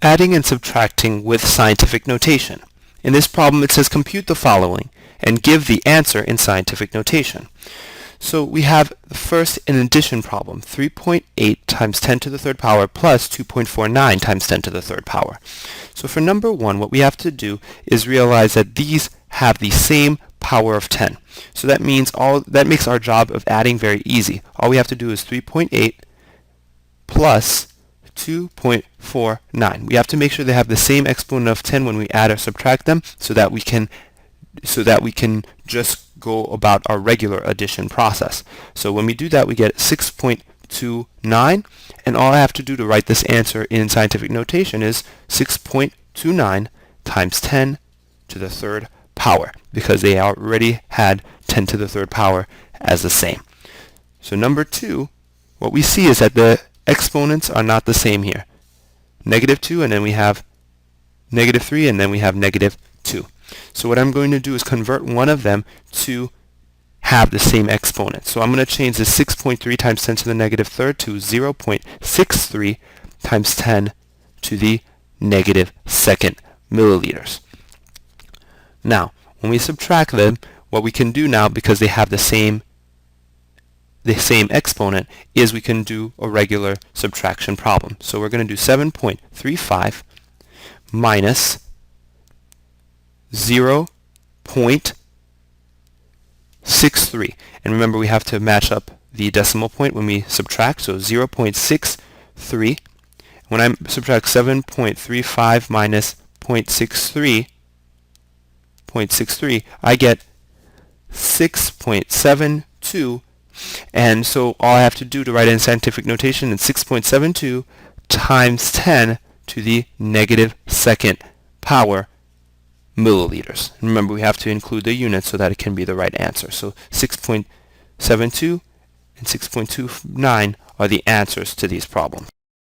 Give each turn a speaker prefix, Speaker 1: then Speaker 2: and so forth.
Speaker 1: Adding and subtracting with scientific notation. In this problem it says compute the following and give the answer in scientific notation. So we have first an addition problem, 3.8 times 10 to the third power plus 2.49 times 10 to the third power. So for number one, what we have to do is realize that these have the same power of 10. So that means that makes our job of adding very easy. All we have to do is 3.8 plus 2.49. We have to make sure they have the same exponent of 10 when we add or subtract them so that we can just go about our regular addition process. So when we do that, we get 6.29, and all I have to do to write this answer in scientific notation is 6.29 times 10 to the third power, because they already had 10 to the third power as the same. So number two, what we see is that the exponents are not the same here. -2, and then we have -3, and then we have -2. So what I'm going to do is convert one of them to have the same exponent. So I'm going to change the 6.3 times 10 to the -3rd to 0.63 times 10 to the -2nd milliliters. Now, when we subtract them, what we can do now, because they have the same exponent, is we can do a regular subtraction problem. So we're going to do 7.35 minus 0.63. And remember, we have to match up the decimal point when we subtract, so 0.63. When I subtract 7.35 minus 0.63, I get 6.72. And so all I have to do to write it in scientific notation is 6.72 times 10 to the -2nd power milliliters. Remember, we have to include the units so that it can be the right answer. So 6.72 and 6.29 are the answers to these problems.